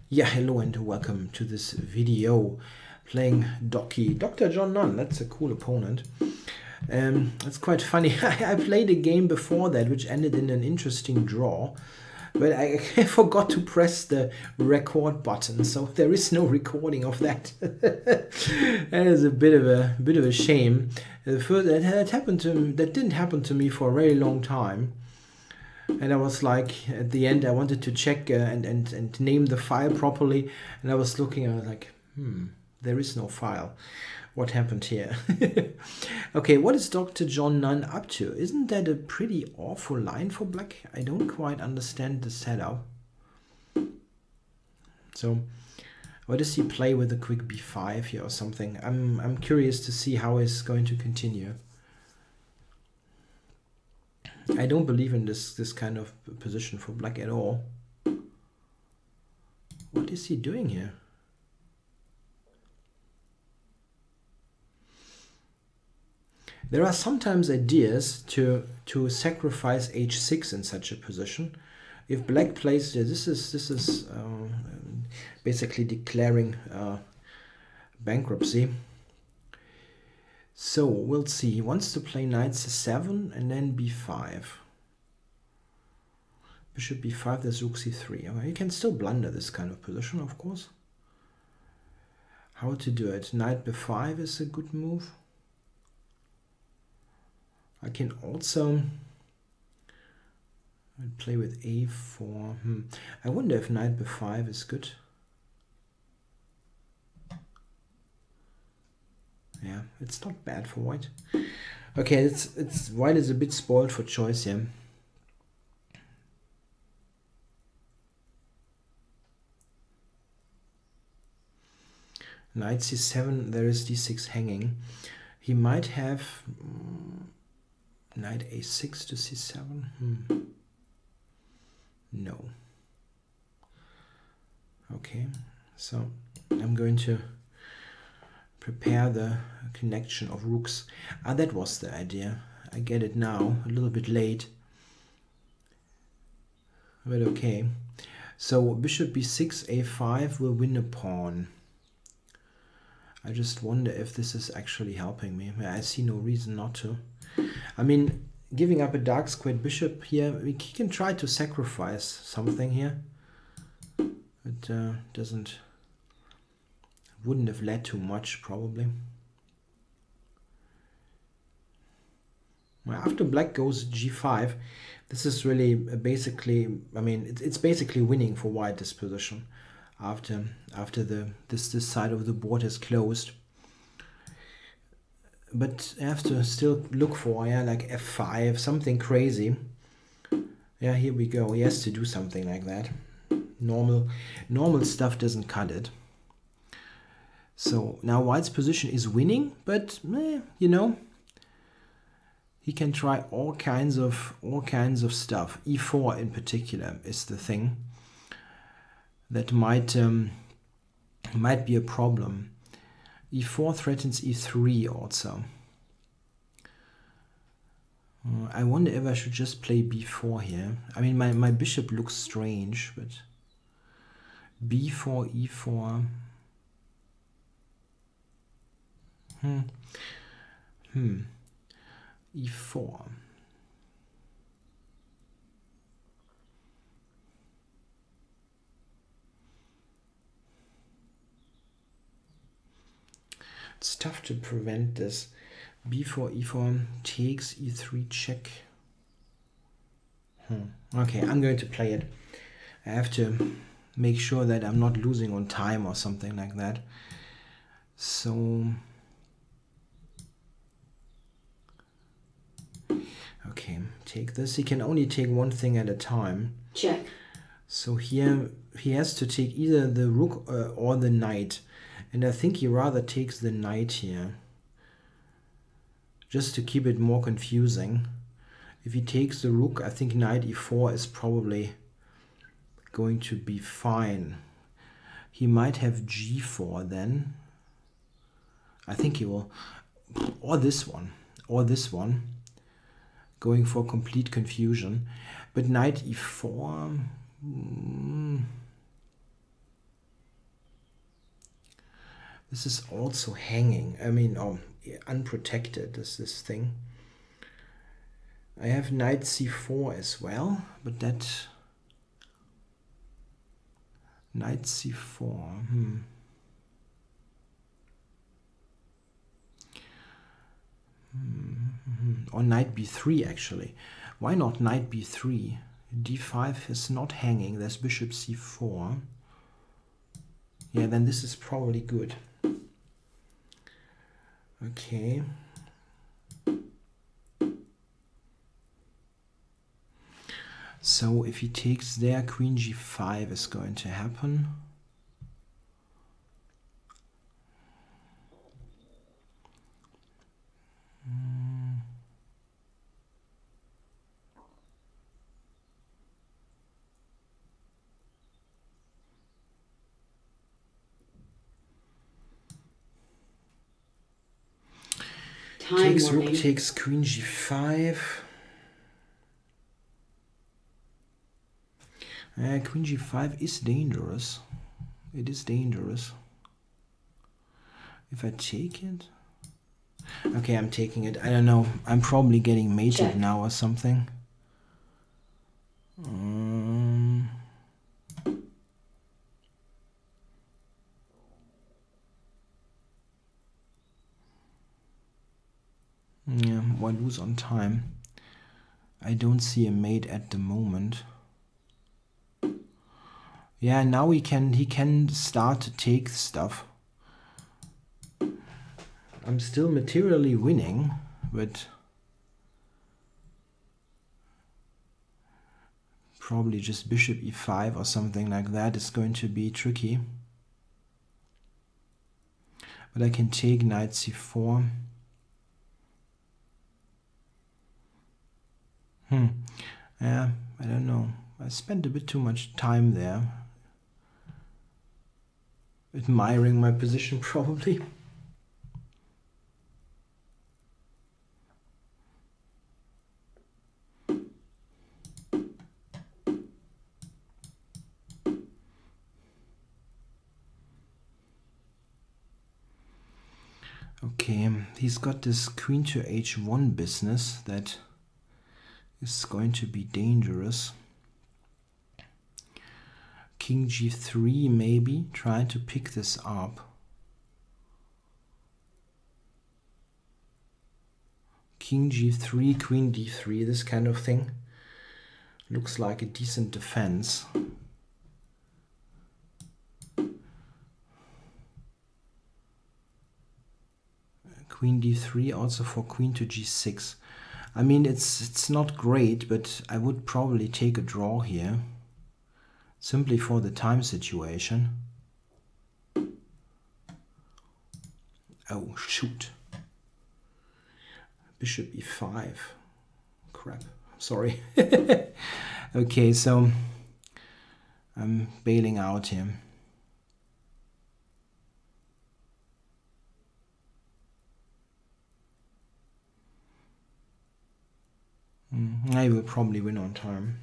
Yeah, hello and welcome to this video playing Doccy. Dr. John Nunn, that's a cool opponent. It's quite funny. I played a game before that which ended in an interesting draw, but I forgot to press the record button, so there is no recording of that. That is a bit of a shame. That didn't happen to me for a very long time. And I was like, at the end, I wanted to check and name the file properly. And I was looking, I was like, there is no file. What happened here? Okay, what is Dr. John Nunn up to? Isn't that a pretty awful line for black? I don't quite understand the setup. So, what does he play with a quick b5 here or something? I'm curious to see how he's going to continue. I don't believe in this kind of position for black at all. What is he doing here? There are sometimes ideas to sacrifice h6 in such a position. If black plays this is basically declaring bankruptcy. So we'll see. He wants to play knight c7 and then b5. Bishop b5, there's rook c3. Okay, you can still blunder this kind of position, of course. How to do it? Knight b5 is a good move. I can also play with a4. I wonder if knight b5 is good. Yeah, it's not bad for white. Okay, it's white is a bit spoiled for choice here. Knight c7, there is d6 hanging. He might have knight a6 to c7. No. Okay, so I'm going to prepare the connection of rooks. That was the idea. I get it now, a little bit late. But okay. So bishop b6, a5 will win a pawn. I just wonder if this is actually helping me. I see no reason not to. I mean, giving up a dark squared bishop here, he can try to sacrifice something here. It wouldn't have led to much, probably. Well, after black goes g5, this is really basically, I mean, it's basically winning for white, this position, after this side of the board is closed. But I have to still look for, yeah, like f5, something crazy. Yeah, here we go. He has to do something like that. Normal stuff doesn't cut it. So now white's position is winning, but you know, he can try all kinds of stuff. e4 in particular is the thing that might be a problem. e4 threatens e3 also. I wonder if I should just play b4 here. I mean, my bishop looks strange, but b4, e4. e4. It's tough to prevent this. b4, e4 takes, e3 check. Okay, I'm going to play it. I have to make sure that I'm not losing on time or something like that. So okay, take this. He can only take one thing at a time. Check. So here he has to take either the rook or the knight. And I think he rather takes the knight here, just to keep it more confusing. If he takes the rook, I think knight e4 is probably going to be fine. He might have g4 then. I think he will, or this one, going for complete confusion. But knight e4, This is also hanging. I mean, unprotected is this thing. I have knight c4 as well, but that knight c4. Or knight b3 actually. Why not knight b3? d5 is not hanging. There's bishop c4. Yeah, then this is probably good. Okay. So if he takes there, queen g5 is going to happen. Takes rook, takes queen g5. Queen g5 is dangerous. It is dangerous. If I take it... Okay, I'm taking it. I don't know. I'm probably getting mated now or something. Yeah, why lose on time? I don't see a mate at the moment. Yeah, now he can start to take stuff. I'm still materially winning, but probably just bishop e5 or something like that is going to be tricky. But I can take knight c4. Yeah, I don't know. I spent a bit too much time there. Admiring my position, probably. Okay, he's got this queen to h1 business that is going to be dangerous. King g3 maybe, trying to pick this up. King g3, queen d3, this kind of thing. Looks like a decent defense. Queen d3 also for queen to g6. I mean, it's not great, but I would probably take a draw here. Simply for the time situation. Oh, shoot. Bishop e5. Crap. Sorry. Okay, so I'm bailing out here. I will probably win on time.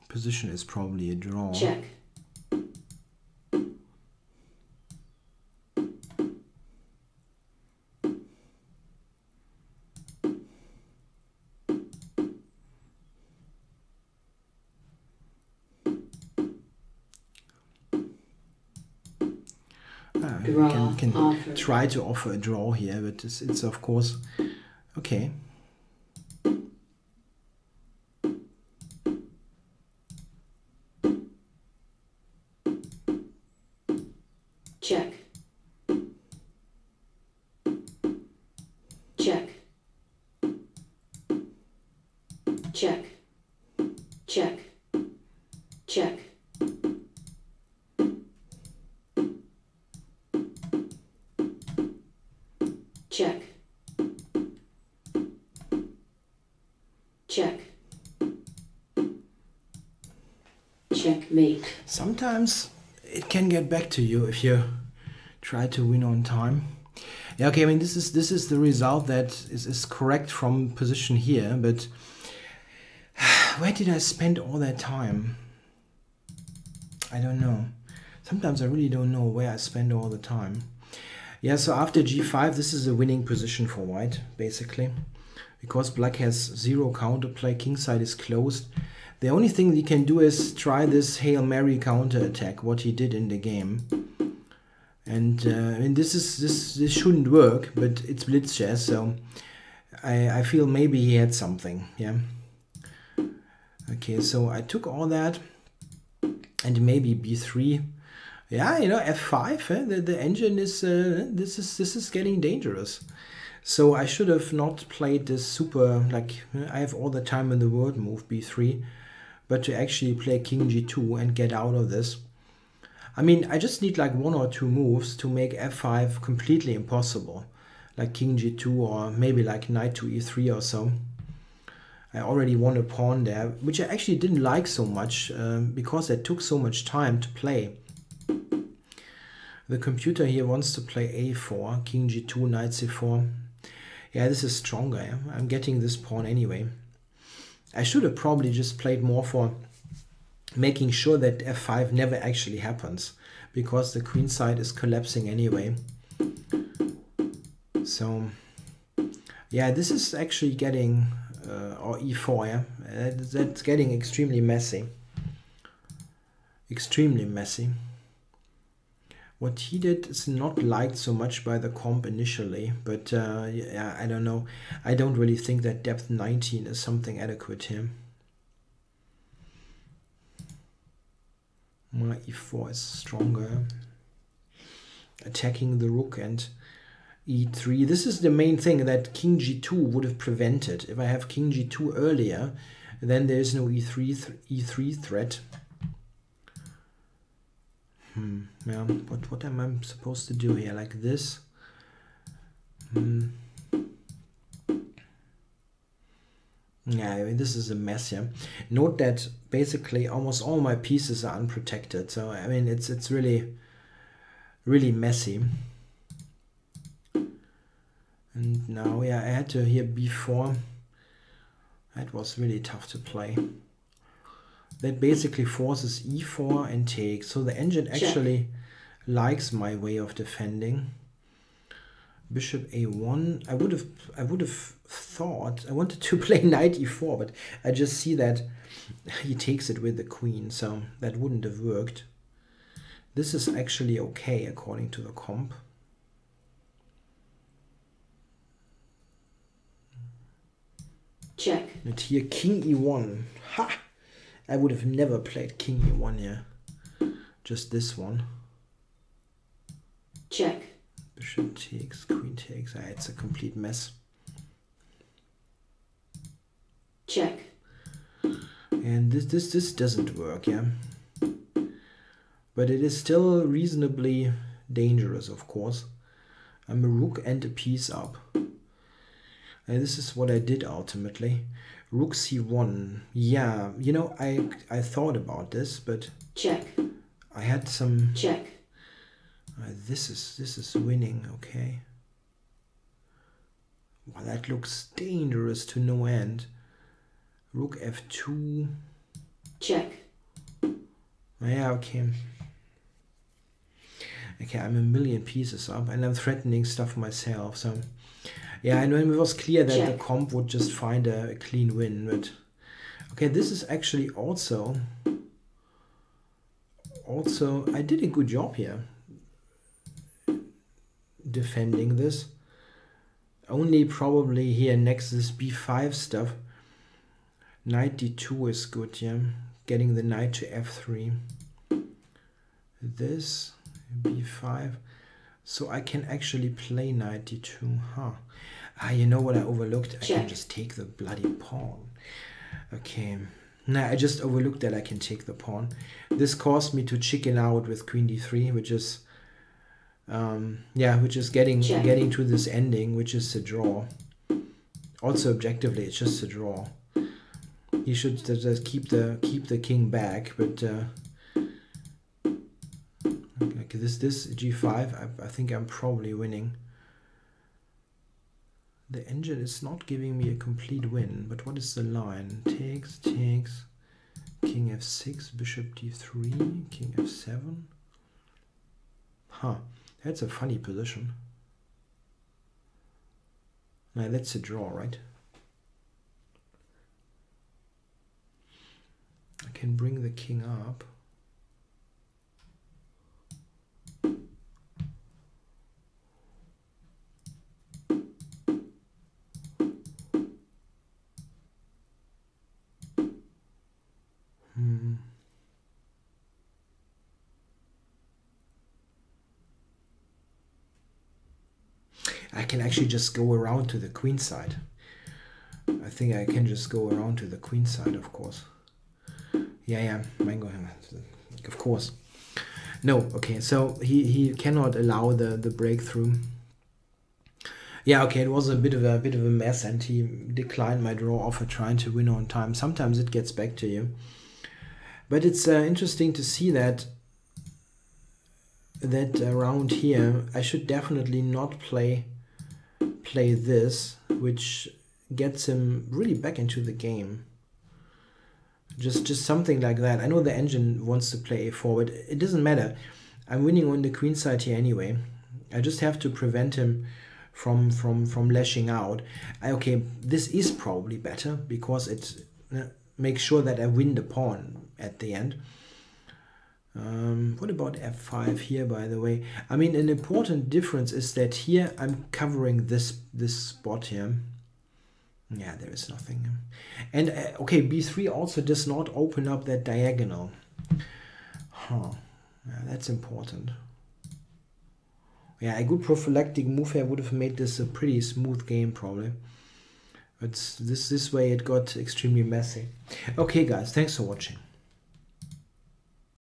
Position is probably a draw. Check. Can try to offer a draw here, but it's of course okay. Check. Check. Check. Check. Check. Check. Check. Checkmate. Sometimes it can get back to you if you try to win on time. Yeah, okay, I mean this is the result that is correct from position here, but where did I spend all that time? I don't know. Sometimes I really don't know where I spend all the time. Yeah, so after g5, this is a winning position for white, basically. Because black has 0 counterplay, kingside is closed. The only thing he can do is try this Hail Mary counterattack, what he did in the game. And this shouldn't work, but it's Blitz chess, so I feel maybe he had something, yeah. Okay, so I took all that, and maybe b3. Yeah, you know, f5. The engine is this is getting dangerous. So I should have not played this super, like, I have all the time in the world move b3, but to actually play king g2 and get out of this. I mean, I just need like 1 or 2 moves to make f5 completely impossible, like king g2 or maybe like knight to e3 or so. I already won a pawn there, which I actually didn't like so much because it took so much time to play. The computer here wants to play a4, king g2, knight c4. Yeah, this is stronger. Yeah? I'm getting this pawn anyway. I should have probably just played more for making sure that f5 never actually happens, because the queen side is collapsing anyway. So yeah, this is actually getting or e4, yeah, that's getting extremely messy. Extremely messy. What he did is not liked so much by the comp initially, but yeah, I don't know. I don't really think that depth 19 is something adequate here. My e4 is stronger. Attacking the rook and e3. This is the main thing that king g2 would have prevented. If I have king g2 earlier, then there is no e3 threat. Yeah, what am I supposed to do here? Like this? Yeah, I mean, this is a mess here. Note that basically almost all my pieces are unprotected. So I mean, it's really, really messy. And now, yeah, I had to here b4. That was really tough to play. That basically forces e4 and takes. So the engine actually likes my way of defending. Bishop a1. I would have thought I wanted to play knight e4, but I just see that he takes it with the queen, so that wouldn't have worked. This is actually okay according to the comp. Check. And here king e1. Ha! I would have never played king e1 here. Just this one. Check. Bishop takes, queen takes. It's a complete mess. Check. And this doesn't work, yeah. But it is still reasonably dangerous, of course. I'm a rook and a piece up. And this is what I did ultimately. Rook c1. Yeah, you know, I thought about this, but check. I had some. Check. This is winning, okay. Well, that looks dangerous to no end. Rook f2. Check. Yeah, okay. Okay, I'm a million pieces up, and I'm threatening stuff myself, so. Yeah, and when it was clear that the comp would just find a clean win, but okay, this is actually also I did a good job here defending this. Only probably here next this b5 stuff. Knight d2 is good, yeah. Getting the knight to f3. This b5. So I can actually play knight d2, huh? Ah, you know what I overlooked? I can just take the bloody pawn. Okay. Nah, I just overlooked that I can take the pawn. This caused me to chicken out with queen d3, which is, yeah, which is getting to this ending, which is a draw. Also, objectively, it's just a draw. He should just keep the king back, but like this g5, I think I'm probably winning. The engine is not giving me a complete win, but what is the line? Takes, takes, King f6, bishop d3, king f7. Huh, that's a funny position. Now that's a draw, right? I can bring the king up. I can actually just go around to the queen side. I think I can just go around to the queen side, of course. Yeah, of course. No, okay, so he cannot allow the breakthrough. Yeah, okay, it was a bit of a mess, and he declined my draw offer trying to win on time. Sometimes it gets back to you. But it's interesting to see that around here I should definitely not play this, which gets him really back into the game. Just something like that. I know the engine wants to play a4, but it doesn't matter. I'm winning on the queen side here anyway. I just have to prevent him from lashing out. Okay, this is probably better because it makes sure that I win the pawn at the end. What about f5 here, by the way? I mean, an important difference is that here I'm covering this spot here. Yeah, there is nothing. And okay, b3 also does not open up that diagonal. Huh. Yeah, that's important. Yeah, a good prophylactic move here would have made this a pretty smooth game probably. But this way it got extremely messy. Okay guys, thanks for watching.